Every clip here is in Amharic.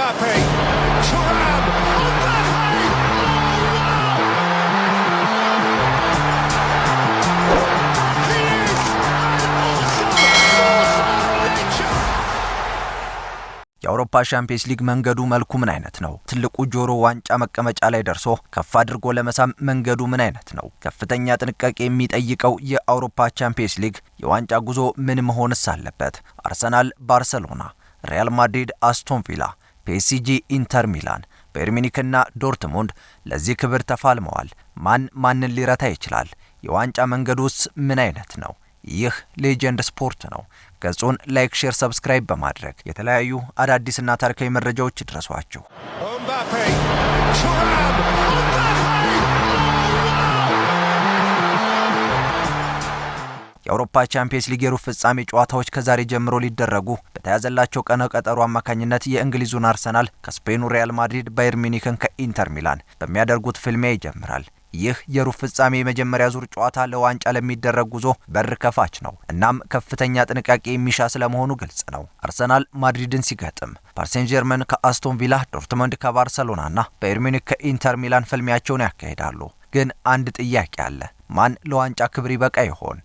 Mbappe, Thuram, Mbappe! He is an awesome force of nature! የአውሮፓ ሻምፒየንስ ሊግ መንገዱ መልኩ ምን አይነት ነው? ትልቁ ጆሮ ዋንጫ መቀመጫ ላይ ደርሶ ከፍ አድርጎ ለመሳም መንገዱ ምን አይነት ነው? ከፍተኛ ጥንቃቄ የሚጠይቀው የአውሮፓ ቻምፒየንስ ሊግ የዋንጫ ጉዞ ምን መሆንስ አለበት? አርሰናል፣ ባርሰሎና፣ ሪያል ማድሪድ፣ አስቶን ቪላ፣ ፒኤስጂ፣ ኢንተር ሚላን፣ ባየር ሚኒክና ዶርትሙንድ ለዚህ ክብር ተፋልመዋል። ማንን ሊረታ ይችላል? የዋንጫ መንገዱስ ምን አይነት ነው? ይህ ሌጀንድ ስፖርት ነው። ገጹን ላይክ፣ ሼር፣ ሰብስክራይብ በማድረግ የተለያዩ አዳዲስና ታሪካዊ መረጃዎች ይድረሷችሁ። Mbappe, Thuram, Mbappe! የአውሮፓ ቻምፒየንስ ሊግ የሩብ ፍጻሜ ጨዋታዎች ከዛሬ ጀምሮ ሊደረጉ በተያዘላቸው ቀነ ቀጠሮ አማካኝነት የእንግሊዙን አርሰናል ከስፔኑ ሪያል ማድሪድ፣ ባየር ሚኒክን ከኢንተር ሚላን በሚያደርጉት ፍልሚያ ይጀምራል። ይህ የሩብ ፍጻሜ የመጀመሪያ ዙር ጨዋታ ለዋንጫ ለሚደረግ ጉዞ በር ከፋች ነው። እናም ከፍተኛ ጥንቃቄ የሚሻ ስለመሆኑ ግልጽ ነው። አርሰናል ማድሪድን ሲገጥም፣ ፓሪስ ሴን ጀርመን ከአስቶን ቪላ፣ ዶርትመንድ ከባርሰሎናና ባየር ሚኒክ ከኢንተር ሚላን ፍልሚያቸውን ያካሂዳሉ። ግን አንድ ጥያቄ አለ። ማን ለዋንጫ ክብር ይበቃ ይሆን?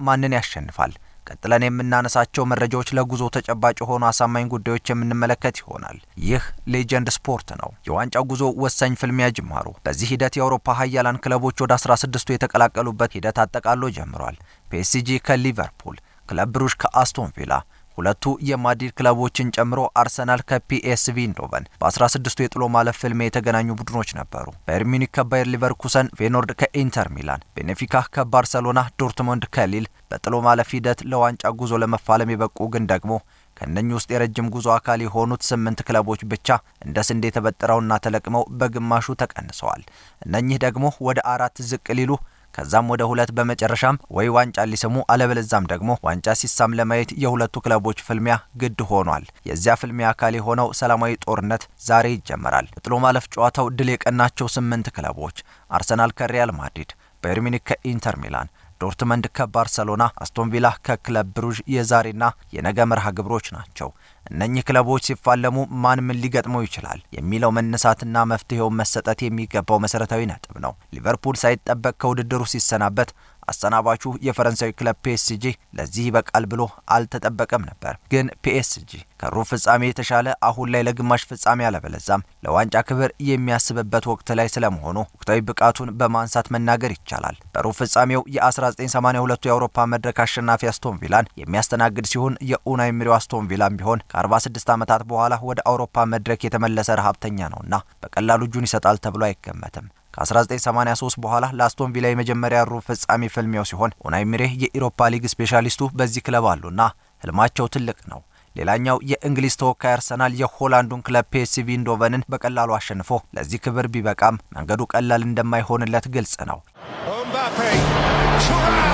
ማንን ያሸንፋል? ቀጥለን የምናነሳቸው መረጃዎች ለጉዞ ተጨባጭ ሆኖ አሳማኝ ጉዳዮች የምንመለከት ይሆናል። ይህ ሌጀንድ ስፖርት ነው። የዋንጫው ጉዞ ወሳኝ ፍልሚያ ጅማሩ። በዚህ ሂደት የአውሮፓ ሀያላን ክለቦች ወደ 16ቱ የተቀላቀሉበት ሂደት አጠቃሎ ጀምሯል። ፒኤስጂ ከሊቨርፑል፣ ክለብ ብሩዥ ከአስቶን ቪላ፣ ሁለቱ የማድሪድ ክለቦችን ጨምሮ አርሰናል ከፒኤስቪ ኢንዶቨን በ16ቱ የጥሎ ማለፍ ፍልሚያ የተገናኙ ቡድኖች ነበሩ። ባየር ሚኒክ ከባየር ሊቨርኩሰን፣ ፌኖርድ ከኢንተር ሚላን፣ ቤኔፊካ ከባርሰሎና፣ ዶርትሞንድ ከሊል በጥሎ ማለፍ ሂደት ለዋንጫ ጉዞ ለመፋለም የበቁ ግን ደግሞ ከነኚህ ውስጥ የረጅም ጉዞ አካል የሆኑት 8 ክለቦች ብቻ እንደ ስንዴ ተበጥረውና ተለቅመው በግማሹ ተቀንሰዋል። እነኚህ ደግሞ ወደ 4 ዝቅ ሊሉ ከዛም ወደ 2 በመጨረሻም ወይ ዋንጫ ሊስሙ አለበለዛም ደግሞ ዋንጫ ሲሳም ለማየት የሁለቱ ክለቦች ፍልሚያ ግድ ሆኗል። የዚያ ፍልሚያ አካል የሆነው ሰላማዊ ጦርነት ዛሬ ይጀመራል። በጥሎ ማለፍ ጨዋታው ድል የቀናቸው 8 ክለቦች አርሰናል ከሪያል ማድሪድ፣ ባየር ሚኒክ ከኢንተር ሚላን፣ ዶርትመንድ ከባርሰሎና፣ አስቶን ቪላ ከክለብ ብሩዥ የዛሬና የነገ መርሃ ግብሮች ናቸው። እነኚህ ክለቦች ሲፋለሙ ማን ምን ሊገጥመው ይችላል የሚለው መነሳትና መፍትሄው መሰጠት የሚገባው መሰረታዊ ነጥብ ነው። ሊቨርፑል ሳይጠበቅ ከውድድሩ ሲሰናበት አሰናባቹ የፈረንሳዊ ክለብ ፒኤስጂ ለዚህ ይበቃል ብሎ አልተጠበቀም ነበር። ግን ፒኤስጂ ከሩብ ፍጻሜ የተሻለ አሁን ላይ ለግማሽ ፍጻሜ አለበለዛም ለዋንጫ ክብር የሚያስብበት ወቅት ላይ ስለመሆኑ ወቅታዊ ብቃቱን በማንሳት መናገር ይቻላል። በሩብ ፍጻሜው የ1982 የአውሮፓ መድረክ አሸናፊ አስቶን ቪላን የሚያስተናግድ ሲሆን የኡናይ ኤምሪው አስቶን ቪላም ቢሆን ከ46 ዓመታት በኋላ ወደ አውሮፓ መድረክ የተመለሰ ረሃብተኛ ነውና በቀላሉ እጁን ይሰጣል ተብሎ አይገመትም። ከ1983 በኋላ ለአስቶን ቪላ የመጀመሪያ ሩብ ፍጻሜ ፍልሚያው ሲሆን ኡናይ ኤምሪ የኢሮፓ ሊግ ስፔሻሊስቱ በዚህ ክለብ አሉና ህልማቸው ትልቅ ነው። ሌላኛው የእንግሊዝ ተወካይ አርሰናል የሆላንዱን ክለብ ፒኤስቪ ኢንዶቨንን በቀላሉ አሸንፎ ለዚህ ክብር ቢበቃም መንገዱ ቀላል እንደማይሆንለት ግልጽ ነው። Mbappe, Thuram,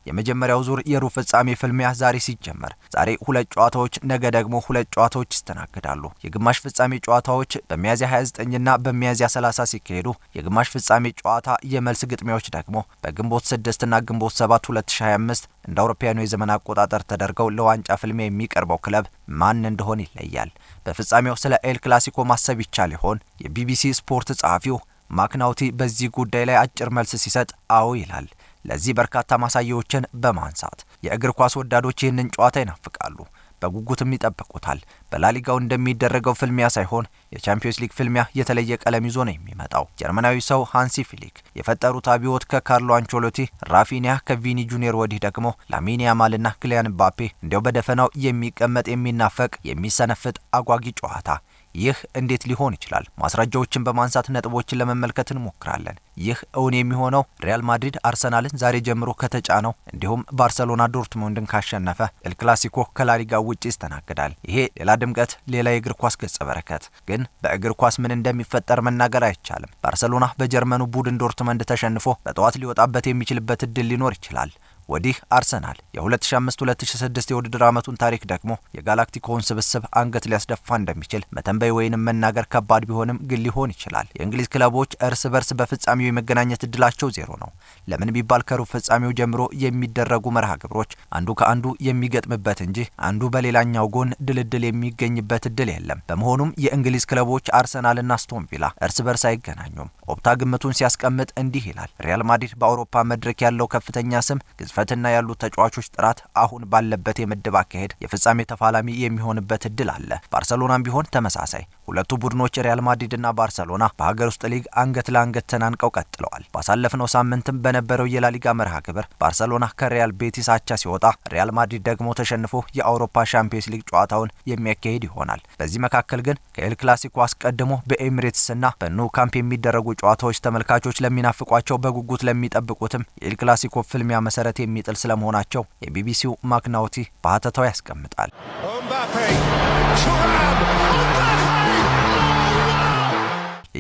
የመጀመሪያው ዙር የሩብ ፍጻሜ ፍልሚያ ዛሬ ሲጀመር ዛሬ 2 ጨዋታዎች ነገ ደግሞ 2 ጨዋታዎች ይስተናገዳሉ። የግማሽ ፍጻሜ ጨዋታዎች በሚያዝያ 29ና በሚያዝያ 30 ሲካሄዱ የግማሽ ፍጻሜ ጨዋታ የመልስ ግጥሚያዎች ደግሞ በግንቦት 6 እና ግንቦት 7 2025 እንደ አውሮፓውያኑ የዘመን አቆጣጠር ተደርገው ለዋንጫ ፍልሚያ የሚቀርበው ክለብ ማን እንደሆነ ይለያል። በፍጻሜው ስለ ኤል ክላሲኮ ማሰብ ይቻል ይሆን? የቢቢሲ ስፖርት ጸሐፊው ማክናውቲ በዚህ ጉዳይ ላይ አጭር መልስ ሲሰጥ አዎ ይላል። ለዚህ በርካታ ማሳያዎችን በማንሳት የእግር ኳስ ወዳዶች ይህንን ጨዋታ ይናፍቃሉ፣ በጉጉትም ይጠብቁታል። በላሊጋው እንደሚደረገው ፍልሚያ ሳይሆን የቻምፒየንስ ሊግ ፍልሚያ የተለየ ቀለም ይዞ ነው የሚመጣው። ጀርመናዊ ሰው ሃንሲ ፍሊክ የፈጠሩት አብዮት ከካርሎ አንቸሎቲ፣ ራፊኒያ ከቪኒ ጁኒየር ወዲህ ደግሞ ላሚን ያማልና ክሊያን ምባፔ እንዲያው በደፈናው የሚቀመጥ የሚናፈቅ የሚሰነፍጥ አጓጊ ጨዋታ። ይህ እንዴት ሊሆን ይችላል? ማስረጃዎችን በማንሳት ነጥቦችን ለመመልከት እንሞክራለን። ይህ እውን የሚሆነው ሪያል ማድሪድ አርሰናልን ዛሬ ጀምሮ ከተጫነው እንዲሁም ባርሰሎና ዶርትሙንድን ካሸነፈ ኤል ክላሲኮ ከላሊጋው ውጪ ይስተናገዳል። ይሄ ሌላ ድምቀት፣ ሌላ የእግር ኳስ ገጸ በረከት። ግን በእግር ኳስ ምን እንደሚፈጠር መናገር አይቻልም። ባርሰሎና በጀርመኑ ቡድን ዶርትሙንድ ተሸንፎ በጠዋት ሊወጣበት የሚችልበት እድል ሊኖር ይችላል። ወዲህ አርሰናል የ2005-2006 የውድድር ዓመቱን ታሪክ ደግሞ የጋላክቲኮውን ስብስብ አንገት ሊያስደፋ እንደሚችል መተንበይ ወይንም መናገር ከባድ ቢሆንም ግን ሊሆን ይችላል። የእንግሊዝ ክለቦች እርስ በርስ በፍጻሜው የመገናኘት እድላቸው 0 ነው። ለምን ቢባል ከሩብ ፍጻሜው ጀምሮ የሚደረጉ መርሃ ግብሮች አንዱ ከአንዱ የሚገጥምበት እንጂ አንዱ በሌላኛው ጎን ድልድል የሚገኝበት እድል የለም። በመሆኑም የእንግሊዝ ክለቦች አርሰናልና አስቶን ቪላ እርስ በርስ አይገናኙም። ኦፕታ ግምቱን ሲያስቀምጥ እንዲህ ይላል። ሪያል ማድሪድ በአውሮፓ መድረክ ያለው ከፍተኛ ስም፣ ግዝፈትና ያሉት ተጫዋቾች ጥራት አሁን ባለበት የምድብ አካሄድ የፍጻሜ ተፋላሚ የሚሆንበት እድል አለ። ባርሰሎናም ቢሆን ተመሳሳይ። ሁለቱ ቡድኖች ሪያል ማድሪድና ባርሰሎና በሀገር ውስጥ ሊግ አንገት ለአንገት ተናንቀው ቀጥለዋል። ባሳለፍነው ሳምንትም በነበረው የላሊጋ መርሃ ግብር ባርሰሎና ከሪያል ቤቲስ አቻ ሲወጣ ሪያል ማድሪድ ደግሞ ተሸንፎ የአውሮፓ ሻምፒየንስ ሊግ ጨዋታውን የሚያካሂድ ይሆናል። በዚህ መካከል ግን ከኤል ክላሲኮ አስቀድሞ በኤሚሬትስና በኑ ካምፕ የሚደረጉ ጨዋታዎች ተመልካቾች ለሚናፍቋቸው በጉጉት ለሚጠብቁትም የኤል ክላሲኮ ፍልሚያ መሰረት የሚጥል ስለመሆናቸው የቢቢሲው ማክናውቲ በሀተታው ያስቀምጣል።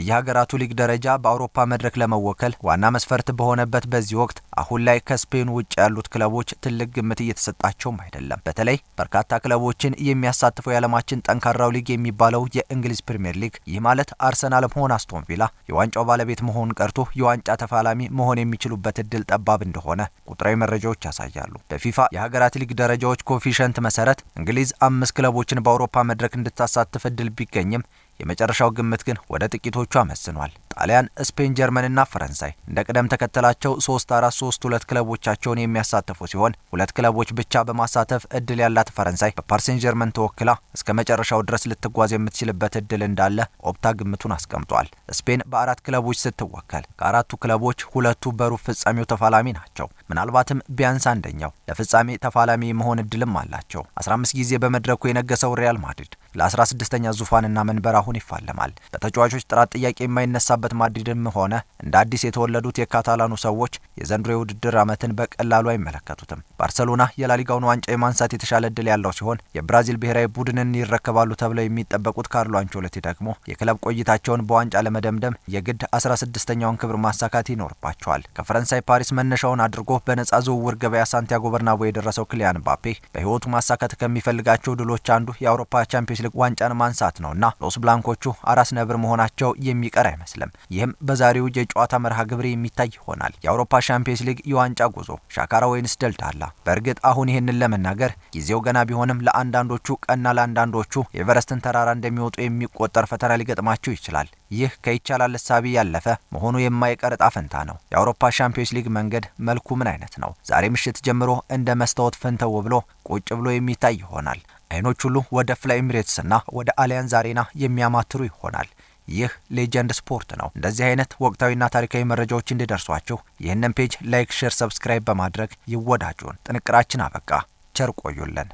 የሀገራቱ ሊግ ደረጃ በአውሮፓ መድረክ ለመወከል ዋና መስፈርት በሆነበት በዚህ ወቅት አሁን ላይ ከስፔን ውጭ ያሉት ክለቦች ትልቅ ግምት እየተሰጣቸውም አይደለም። በተለይ በርካታ ክለቦችን የሚያሳትፈው የዓለማችን ጠንካራው ሊግ የሚባለው የእንግሊዝ ፕሪሚየር ሊግ፣ ይህ ማለት አርሰናልም ሆነ አስቶን ቪላ የዋንጫው ባለቤት መሆን ቀርቶ የዋንጫ ተፋላሚ መሆን የሚችሉበት እድል ጠባብ እንደሆነ ቁጥራዊ መረጃዎች ያሳያሉ። በፊፋ የሀገራት ሊግ ደረጃዎች ኮፊሸንት መሰረት እንግሊዝ 5 ክለቦችን በአውሮፓ መድረክ እንድታሳትፍ እድል ቢገኝም የመጨረሻው ግምት ግን ወደ ጥቂቶቹ አመስኗል። ጣሊያን፣ ስፔን፣ ጀርመንና ፈረንሳይ እንደ ቅደም ተከተላቸው 3-4-3-2 ክለቦቻቸውን የሚያሳትፉ ሲሆን 2 ክለቦች ብቻ በማሳተፍ እድል ያላት ፈረንሳይ በፓሪስ ጀርመን ተወክላ እስከ መጨረሻው ድረስ ልትጓዝ የምትችልበት እድል እንዳለ ኦፕታ ግምቱን አስቀምጧል። ስፔን በ4 ክለቦች ስትወከል ከ4ቱ ክለቦች 2ቱ በሩብ ፍጻሜው ተፋላሚ ናቸው። ምናልባትም ቢያንስ አንደኛው ለፍጻሜ ተፋላሚ መሆን እድልም አላቸው። 15 ጊዜ በመድረኩ የነገሰው ሪያል ማድሪድ ለ16ኛ ዙፋንና መንበር አሁን ይፋለማል። በተጫዋቾች ጥራት ጥያቄ የማይነሳበት ማድሪድም ሆነ እንደ አዲስ የተወለዱት የካታላኑ ሰዎች የዘንድሮ የውድድር ዓመትን በቀላሉ አይመለከቱትም። ባርሰሎና የላሊጋውን ዋንጫ የማንሳት የተሻለ እድል ያለው ሲሆን የብራዚል ብሔራዊ ቡድንን ይረከባሉ ተብለው የሚጠበቁት ካርሎ አንቸሎቲ ደግሞ የክለብ ቆይታቸውን በዋንጫ ለመደምደም የግድ 16ኛውን ክብር ማሳካት ይኖርባቸዋል። ከፈረንሳይ ፓሪስ መነሻውን አድርጎ በነጻ ዝውውር ገበያ ሳንቲያጎ በርናቦ የደረሰው ክሊያን ምባፔ በሕይወቱ ማሳካት ከሚፈልጋቸው ድሎች አንዱ የአውሮፓ ቻምፒየንስ ሊግ ዋንጫን ማንሳት ነውና ሎስ ብላንኮቹ አራስ ነብር መሆናቸው የሚቀር አይመስልም። ይህም በዛሬው የጨዋታ መርሃ ግብር የሚታይ ይሆናል። የአውሮፓ ሻምፒየንስ ሊግ የዋንጫ ጉዞ ሻካራ ወይንስ ደልዳላ? በእርግጥ አሁን ይህንን ለመናገር ጊዜው ገና ቢሆንም ለአንዳንዶቹ ቀና ለአንዳንዶቹ የኤቨረስትን ተራራ እንደሚወጡ የሚቆጠር ፈተና ሊገጥማቸው ይችላል። ይህ ከይቻላል እሳቤ ያለፈ መሆኑ የማይቀር ዕጣ ፈንታ ነው። የአውሮፓ ሻምፒየንስ ሊግ መንገድ መልኩ ምን አይነት ነው? ዛሬ ምሽት ጀምሮ እንደ መስታወት ፈንተው ብሎ ቁጭ ብሎ የሚታይ ይሆናል። አይኖች ሁሉ ወደ ፍላይ ኤሚሬትስና ወደ አሊያንዝ አሬና የሚያማትሩ ይሆናል። ይህ ሌጀንድ ስፖርት ነው። እንደዚህ አይነት ወቅታዊና ታሪካዊ መረጃዎች እንዲደርሷችሁ ይህንን ፔጅ ላይክ፣ ሼር፣ ሰብስክራይብ በማድረግ ይወዳጁን። ጥንቅራችን አበቃ። ቸር ቆዩልን።